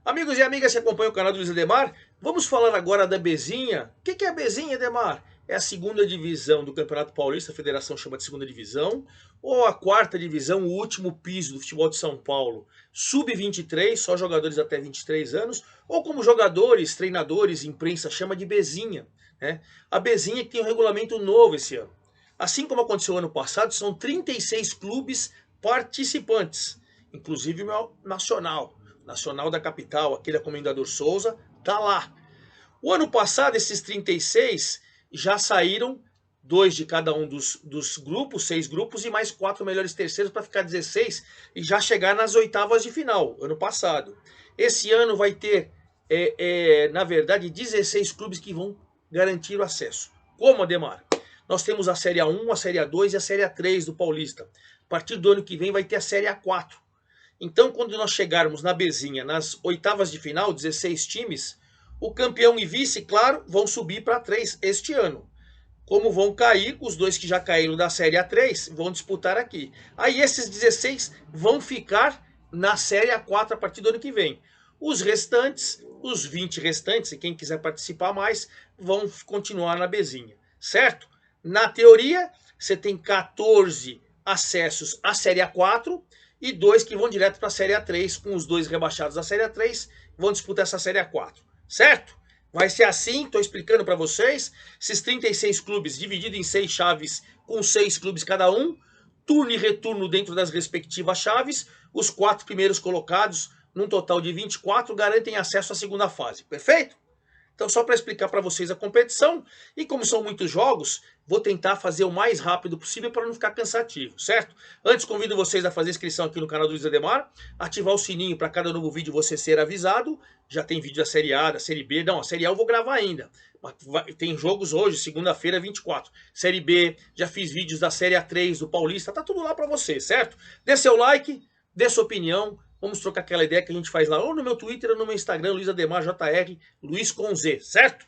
Amigos e amigas que acompanham o canal do Luiz Ademar, vamos falar agora da Bezinha. O que é a Bezinha, Ademar? É a segunda divisão do Campeonato Paulista, a federação chama de segunda divisão, ou a quarta divisão, o último piso do futebol de São Paulo, sub-23, só jogadores até 23 anos, ou como jogadores, treinadores, imprensa chama de Bezinha, né? A Bezinha que tem um regulamento novo esse ano. Assim como aconteceu ano passado, são 36 clubes participantes, inclusive o Nacional da capital, aquele é Comendador Souza, tá lá. O ano passado, esses 36 já saíram, dois de cada um dos grupos, 6 grupos, e mais 4 melhores terceiros para ficar 16 e já chegar nas oitavas de final, ano passado. Esse ano vai ter, na verdade, 16 clubes que vão garantir o acesso. Como, Ademar? Nós temos a Série A1, a Série A2 e a Série A3 do Paulista. A partir do ano que vem vai ter a Série A4. Então, quando nós chegarmos na Bezinha, nas oitavas de final, 16 times, o campeão e vice, claro, vão subir para 3 este ano. Como vão cair, os dois que já caíram da Série A3 vão disputar aqui. Aí esses 16 vão ficar na Série A4 a partir do ano que vem. Os restantes, os 20 restantes, e quem quiser participar mais, vão continuar na Bezinha, certo? Na teoria, você tem 14 acessos à Série A4 e 2 que vão direto para a Série A3, com os 2 rebaixados da Série A3, vão disputar essa Série A4, certo? Vai ser assim, estou explicando para vocês, esses 36 clubes divididos em 6 chaves, com 6 clubes cada um, turno e retorno dentro das respectivas chaves, os 4 primeiros colocados, num total de 24, garantem acesso à segunda fase, perfeito? Então, só para explicar para vocês a competição, e como são muitos jogos, vou tentar fazer o mais rápido possível para não ficar cansativo, certo? Antes, convido vocês a fazer inscrição aqui no canal do Luiz Ademar, ativar o sininho para cada novo vídeo você ser avisado. Já tem vídeo da Série A, da Série B, não, a Série A eu vou gravar ainda. Tem jogos hoje, segunda-feira, 24. Série B, já fiz vídeos da Série A3, do Paulista, tá tudo lá para você, certo? Dê seu like, dê sua opinião. Vamos trocar aquela ideia que a gente faz lá, ou no meu Twitter ou no meu Instagram, Luiz Ademar JR, Luiz com Z, certo?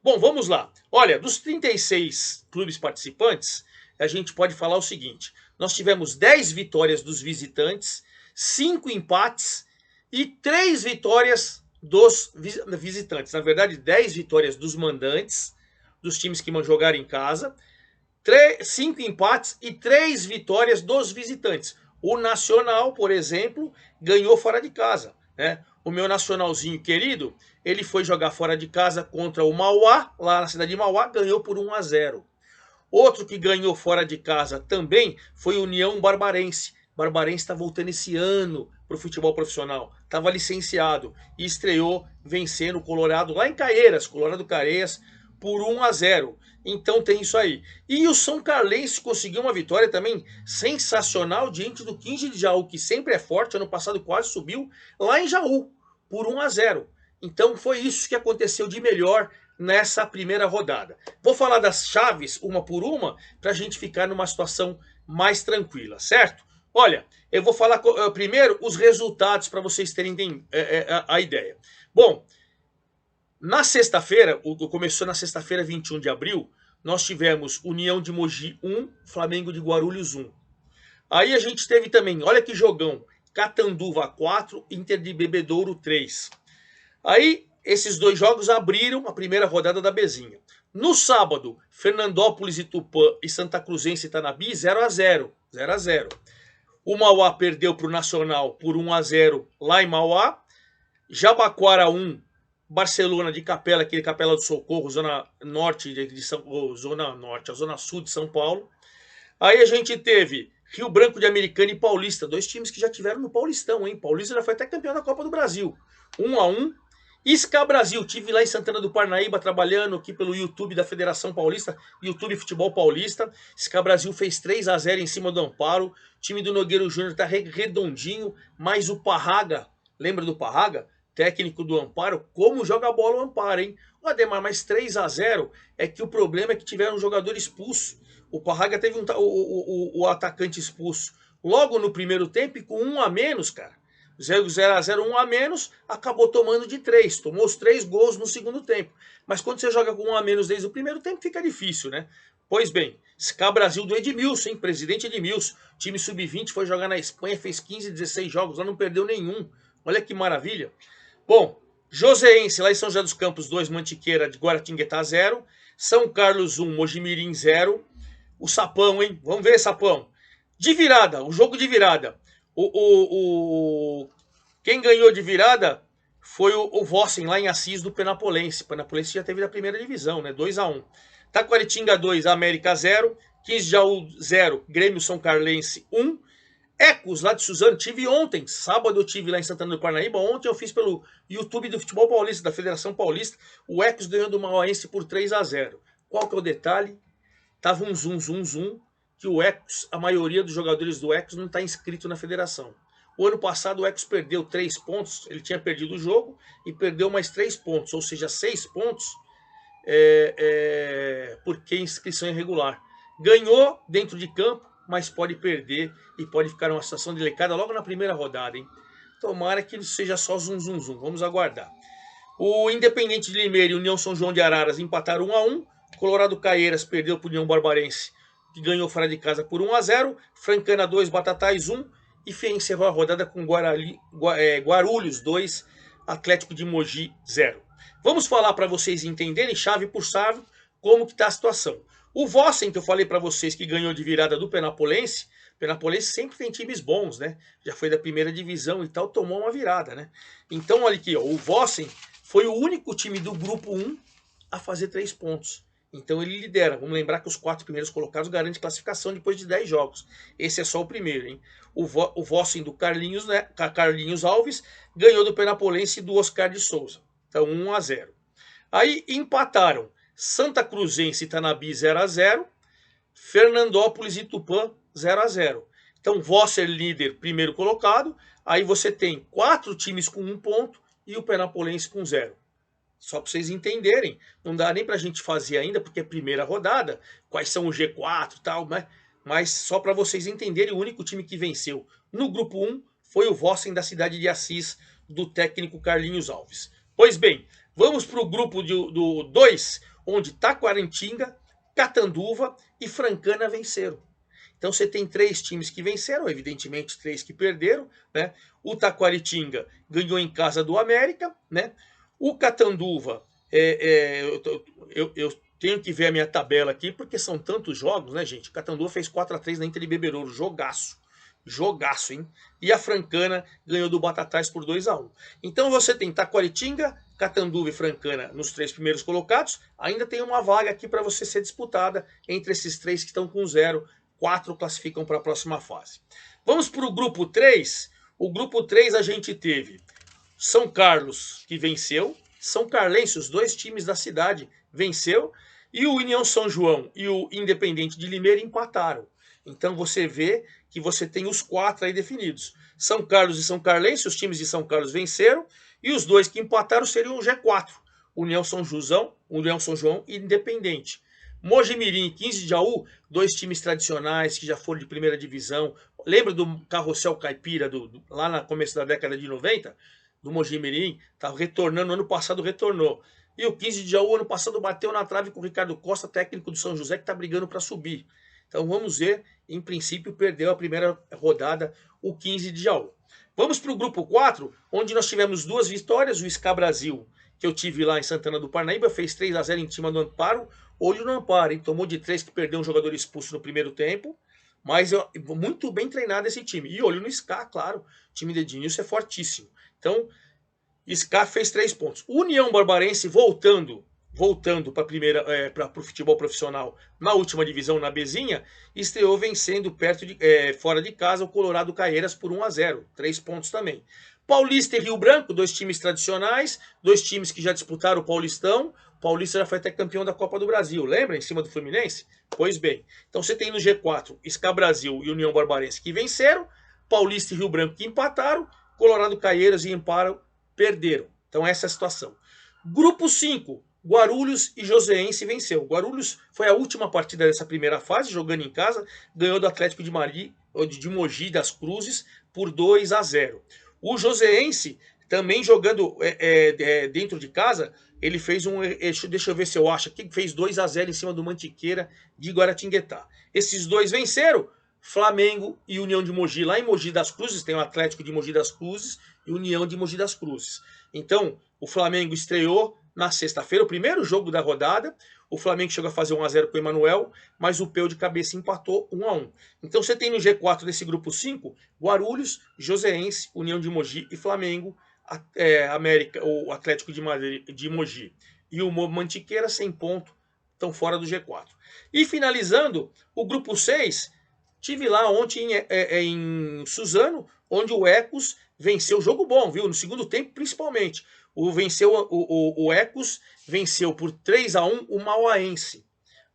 Bom, vamos lá. Olha, dos 36 clubes participantes, a gente pode falar o seguinte. Nós tivemos 10 vitórias dos visitantes, 5 empates e 3 vitórias dos visitantes. Na verdade, 10 vitórias dos mandantes, dos times que jogaram em casa, 5 empates e 3 vitórias dos visitantes. O Nacional, por exemplo, ganhou fora de casa, né? O meu Nacionalzinho querido, ele foi jogar fora de casa contra o Mauá, lá na cidade de Mauá, ganhou por 1-0. Outro que ganhou fora de casa também foi o União Barbarense. Barbarense está voltando esse ano para o futebol profissional. Estava licenciado e estreou vencendo o Colorado lá em Caieiras, Colorado Careias, por 1-0. Então tem isso aí. E o São Carlense conseguiu uma vitória também sensacional diante do 15 de Jaú, que sempre é forte, ano passado quase subiu, lá em Jaú, por 1-0. Então foi isso que aconteceu de melhor nessa primeira rodada. Vou falar das chaves uma por uma para a gente ficar numa situação mais tranquila, certo? Olha, eu vou falar primeiro os resultados para vocês terem a ideia. Bom, na sexta-feira, começou na sexta-feira, 21 de abril, nós tivemos União de Mogi 1, Flamengo de Guarulhos 1. Aí a gente teve também, olha que jogão, Catanduva 4, Inter de Bebedouro 3. Aí esses dois jogos abriram a primeira rodada da Bezinha. No sábado, Fernandópolis e Tupã e Santa Cruzense e Tanabi 0-0. 0-0. O Mauá perdeu para o Nacional por 1-0 lá em Mauá. Jabaquara 1, Barcelona de Capela, aquele Capela do Socorro, zona norte de zona norte, a zona sul de São Paulo. Aí a gente teve Rio Branco de Americana e Paulista, dois times que já tiveram no Paulistão, hein? Paulista já foi até campeão da Copa do Brasil. 1-1. Isca Brasil, tive lá em Santana do Parnaíba trabalhando aqui pelo YouTube da Federação Paulista, YouTube Futebol Paulista. Isca Brasil fez 3-0 em cima do Amparo. O time do Nogueiro Júnior tá redondinho, mas o Parraga, lembra do Parraga? Técnico do Amparo, como joga a bola o Amparo, hein? O Ademar, mas 3-0 é que o problema é que tiveram um jogador expulso. O Parraga teve o atacante expulso logo no primeiro tempo e com 1 a menos, cara. 0-0, 1 a menos, acabou tomando de 3. Tomou os 3 gols no segundo tempo. Mas quando você joga com 1 a menos desde o primeiro tempo, fica difícil, né? Pois bem, SCA Brasil do Edmilson, hein? Presidente Edmilson. Time sub-20 foi jogar na Espanha, fez 15, 16 jogos, lá não perdeu nenhum. Olha que maravilha. Bom, Joseense, lá em São José dos Campos 2, Mantiqueira de Guaratinguetá 0. São Carlos 1, Mojimirim 0. O Sapão, hein? Vamos ver, Sapão. De virada, o jogo de virada. Quem ganhou de virada foi o Vossen, lá em Assis, do Penapolense. O Penapolense já teve da primeira divisão, né? 2-1. Taquaritinga 2, América 0. 15 de Jaú 0, Grêmio São Carlense 1. Ecos, lá de Suzano, tive ontem, sábado eu tive lá em Santana do Parnaíba, ontem eu fiz pelo YouTube do Futebol Paulista, da Federação Paulista, o Ecos ganhou do Mauaense por 3-0. Qual que é o detalhe? Tava um zum, que o Ecos, a maioria dos jogadores do Ecos não está inscrito na federação. O ano passado o Ecos perdeu 3 pontos, ele tinha perdido o jogo e perdeu mais 3 pontos, ou seja, 6 pontos porque inscrição irregular. Ganhou dentro de campo, mas pode perder e pode ficar numa situação delicada logo na primeira rodada, hein? Tomara que seja só zum. Vamos aguardar. O Independente de Limeira e União São João de Araras empataram 1-1. Colorado Caieiras perdeu para o União Barbarense, que ganhou fora de casa por 1-0. Francana 2, Batatais 1. E encerrou a rodada com Guarulhos 2, Atlético de Mogi 0. Vamos falar para vocês entenderem, chave por chave, como que está a situação. O Vossen, que eu falei para vocês que ganhou de virada do Penapolense, Penapolense sempre tem times bons, né? Já foi da primeira divisão e tal, tomou uma virada, né? Então, olha aqui, ó, o Vossen foi o único time do grupo 1 a fazer 3 pontos. Então ele lidera. Vamos lembrar que os 4 primeiros colocados garantem classificação depois de 10 jogos. Esse é só o primeiro, hein? O Vossen do Carlinhos, né? Carlinhos Alves ganhou do Penapolense e do Oscar de Souza. Então 1-0. Aí empataram Santa Cruzense e Tanabi 0-0, Fernandópolis e Tupã 0-0. Então, Vosser líder, primeiro colocado. Aí você tem 4 times com 1 ponto e o Penapolense com 0. Só para vocês entenderem. Não dá nem para a gente fazer ainda, porque é primeira rodada. Quais são o G4 e tal, né? Mas só para vocês entenderem, o único time que venceu no grupo 1 foi o Vossen da cidade de Assis, do técnico Carlinhos Alves. Pois bem, vamos para o grupo do 2, onde Taquaritinga, Catanduva e Francana venceram. Então você tem 3 times que venceram, evidentemente 3 que perderam, né? O Taquaritinga ganhou em casa do América, né? O Catanduva, eu tenho que ver a minha tabela aqui, porque são tantos jogos, né, gente? O Catanduva fez 4-3 na Inter de Bebedouro, jogaço. Jogaço, hein? E a Francana ganhou do Batatais por 2-1. Então você tem Taquaritinga, Catanduva e Francana nos 3 primeiros colocados. Ainda tem uma vaga aqui para você ser disputada entre esses 3 que estão com 0. 4 classificam para a próxima fase. Vamos para o grupo 3. O grupo 3 a gente teve São Carlos, que venceu. São Carlense, os 2 times da cidade, venceu. E o União São João e o Independente de Limeira empataram. Então você vê que você tem os 4 aí definidos. São Carlos e São Carlense, os times de São Carlos venceram. E os 2 que empataram seriam o G4. União São João e Independente. Mojimirim e 15 de Jaú, 2 times tradicionais que já foram de primeira divisão. Lembra do Carrossel Caipira, lá no começo da década de 90? Do Mojimirim, estava retornando, ano passado retornou. E o 15 de Jaú, ano passado, bateu na trave com o Ricardo Costa, técnico do São José, que está brigando para subir. Então vamos ver, em princípio perdeu a primeira rodada o 15 de Jaú. Vamos para o grupo 4, onde nós tivemos 2 vitórias, o SCA Brasil, que eu tive lá em Santana do Parnaíba, fez 3-0 em cima do Amparo. Olho no Amparo, hein? Tomou de 3 que perdeu um jogador expulso no primeiro tempo, mas muito bem treinado esse time. E olho no SCA, claro, o time de Ednilson é fortíssimo. Então, SCA fez 3 pontos. União Barbarense voltando para o futebol profissional na última divisão, na Bezinha, estreou vencendo fora de casa o Colorado Caieiras por 1-0, 3 pontos também. Paulista e Rio Branco, 2 times tradicionais, 2 times que já disputaram o Paulistão. O Paulista já foi até campeão da Copa do Brasil, lembra? Em cima do Fluminense? Pois bem, então você tem no G4 SCA Brasil e União Barbarense que venceram, Paulista e Rio Branco que empataram, Colorado Caieiras e Amparo perderam. Então essa é a situação. Grupo 5, Guarulhos e Joseense venceu. Guarulhos foi a última partida dessa primeira fase, jogando em casa, ganhou do Atlético de Mogi das Cruzes por 2-0. O Joseense, também jogando dentro de casa, ele fez deixa eu ver se eu acho aqui, fez 2-0 em cima do Mantiqueira de Guaratinguetá. Esses 2 venceram, Flamengo e União de Mogi. Lá em Mogi das Cruzes, tem o Atlético de Mogi das Cruzes e União de Mogi das Cruzes. Então, o Flamengo estreou na sexta-feira, o primeiro jogo da rodada. O Flamengo chegou a fazer 1-0 com o Emanuel, mas o Peu de cabeça empatou 1-1. Então você tem no G4 desse grupo 5, Guarulhos, Joseense, União de Mogi e Flamengo, América, o Atlético de Mogi e o Mantiqueira sem ponto, estão fora do G4. E finalizando, o grupo 6, tive lá ontem em Suzano, onde o Ecos venceu, jogo bom, viu? No segundo tempo, principalmente. O Ecos venceu por 3-1 o Mauaense.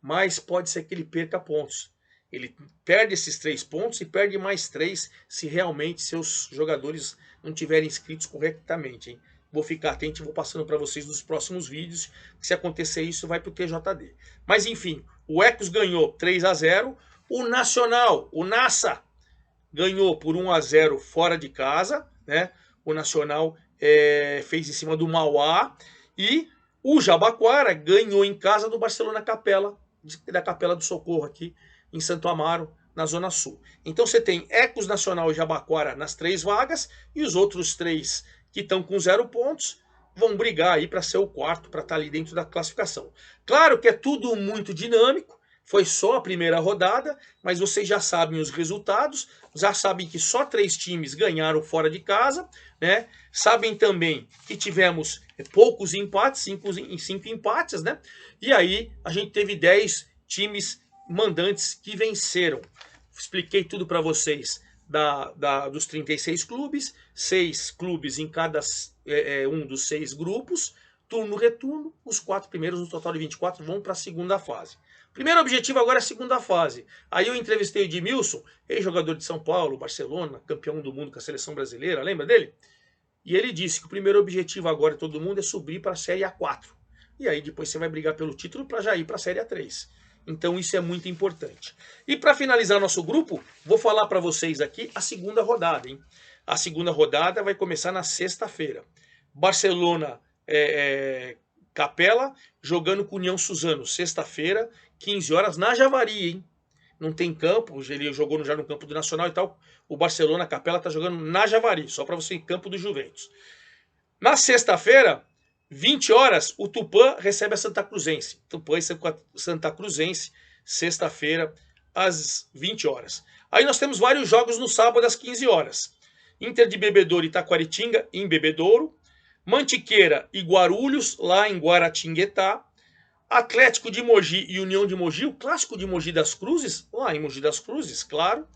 Mas pode ser que ele perca pontos. Ele perde esses 3 pontos e perde mais 3 se realmente seus jogadores não tiverem inscritos corretamente, hein? Vou ficar atento e vou passando para vocês nos próximos vídeos. Se acontecer isso, vai para o TJD. Mas enfim, o Ecos ganhou 3-0. O Nacional, o Nassa, ganhou por 1-0 fora de casa, né? O Nacional fez em cima do Mauá. E o Jabaquara ganhou em casa do Barcelona Capela, da Capela do Socorro aqui em Santo Amaro, na Zona Sul. Então você tem Ecos, Nacional e Jabaquara nas 3 vagas, e os outros 3 que estão com 0 pontos vão brigar aí para ser o quarto, para estar ali dentro da classificação. Claro que é tudo muito dinâmico, foi só a primeira rodada, mas vocês já sabem os resultados, já sabem que só 3 times ganharam fora de casa, né? Sabem também que tivemos poucos empates, 5 empates, né? E aí a gente teve 10 times mandantes que venceram. Expliquei tudo para vocês dos 36 clubes, 6 clubes em cada um dos 6 grupos, turno-retorno, os 4 primeiros, no total de 24, vão para a segunda fase. Primeiro objetivo agora é a segunda fase. Aí eu entrevistei o Edmilson, ex-jogador de São Paulo, Barcelona, campeão do mundo com a seleção brasileira, lembra dele? E ele disse que o primeiro objetivo agora de todo mundo é subir para a Série A4. E aí depois você vai brigar pelo título para já ir para a Série A3. Então isso é muito importante. E para finalizar nosso grupo, vou falar para vocês aqui a segunda rodada, hein? A segunda rodada vai começar na sexta-feira. Barcelona Capela jogando com União Suzano, sexta-feira, 15 horas, na Javari, hein? Não tem campo, ele jogou já no campo do Nacional e tal. O Barcelona Capela tá jogando na Javari, só para você em campo do Juventus. Na sexta-feira, 20 horas, o Tupã recebe a Santa Cruzense. Tupã e Santa Cruzense, sexta-feira, às 20 horas. Aí nós temos vários jogos no sábado, às 15 horas. Inter de Bebedouro e Taquaritinga, em Bebedouro. Mantiqueira e Guarulhos, lá em Guaratinguetá. Atlético de Mogi e União de Mogi, o clássico de Mogi das Cruzes, lá em Mogi das Cruzes, claro.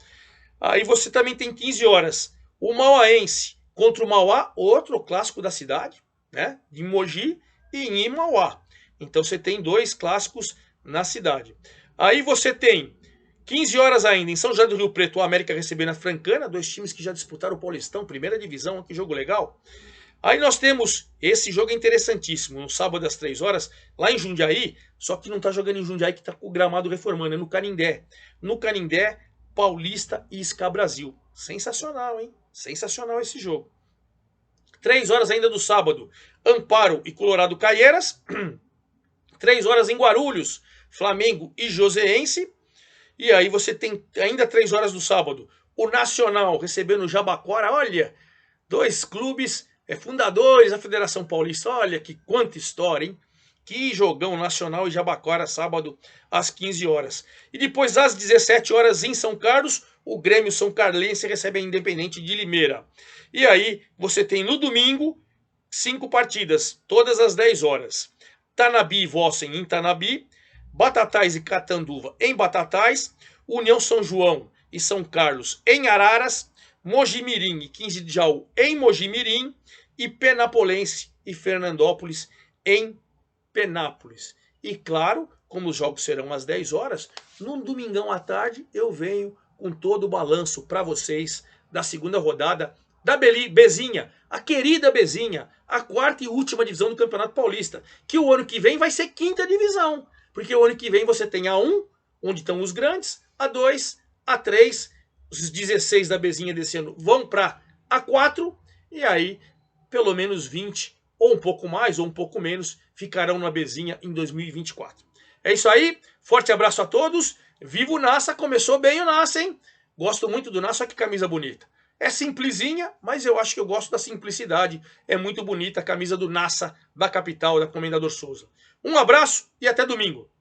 Aí você também tem 15 horas, o Mauaense contra o Mauá, outro clássico da cidade, né? De Mogi e em Mauá. Então você tem 2 clássicos na cidade. Aí você tem 15 horas ainda, em São José do Rio Preto, o América recebendo a Francana, 2 times que já disputaram o Paulistão, primeira divisão, que jogo legal. Aí nós temos, esse jogo é interessantíssimo, no sábado às 3 horas, lá em Jundiaí, só que não está jogando em Jundiaí, que está com o gramado reformando, é no Canindé. No Canindé, Paulista e SCA Brasil. Sensacional, hein? Sensacional esse jogo. 3 horas ainda do sábado, Amparo e Colorado Caieiras. 3 horas em Guarulhos, Flamengo e Joseense. E aí você tem ainda 3 horas do sábado, o Nacional recebendo o Jabaquara. Olha, 2 clubes fundadores da Federação Paulista. Olha que quanta história, hein? Que jogão, Nacional e Jabaquara, sábado às 15 horas. E depois às 17 horas em São Carlos, o Grêmio São Carlense recebe a Independente de Limeira. E aí você tem no domingo 5 partidas, todas às 10 horas. Tanabi e Vossen em Tanabi, Batatais e Catanduva em Batatais, União São João e São Carlos em Araras, Mojimirim e 15 de Jaú em Mojimirim e Penapolense e Fernandópolis em Penápolis. E claro, como os jogos serão às 10 horas, no domingão à tarde eu venho com todo o balanço para vocês da segunda rodada da Bezinha, a querida Bezinha, a 4ª e última divisão do Campeonato Paulista, que o ano que vem vai ser 5ª divisão, porque o ano que vem você tem a 1, onde estão os grandes, a 2, a 3, os 16 da Bezinha desse ano vão para a 4, e aí pelo menos 20, ou um pouco mais, ou um pouco menos, ficarão na Bezinha em 2024. É isso aí, forte abraço a todos, viva o Nassa, começou bem o Nassa, hein? Gosto muito do Nassa, olha que camisa bonita. É simplesinha, mas eu acho que eu gosto da simplicidade. É muito bonita a camisa do Nassa, da capital, da Comendador Souza. Um abraço e até domingo.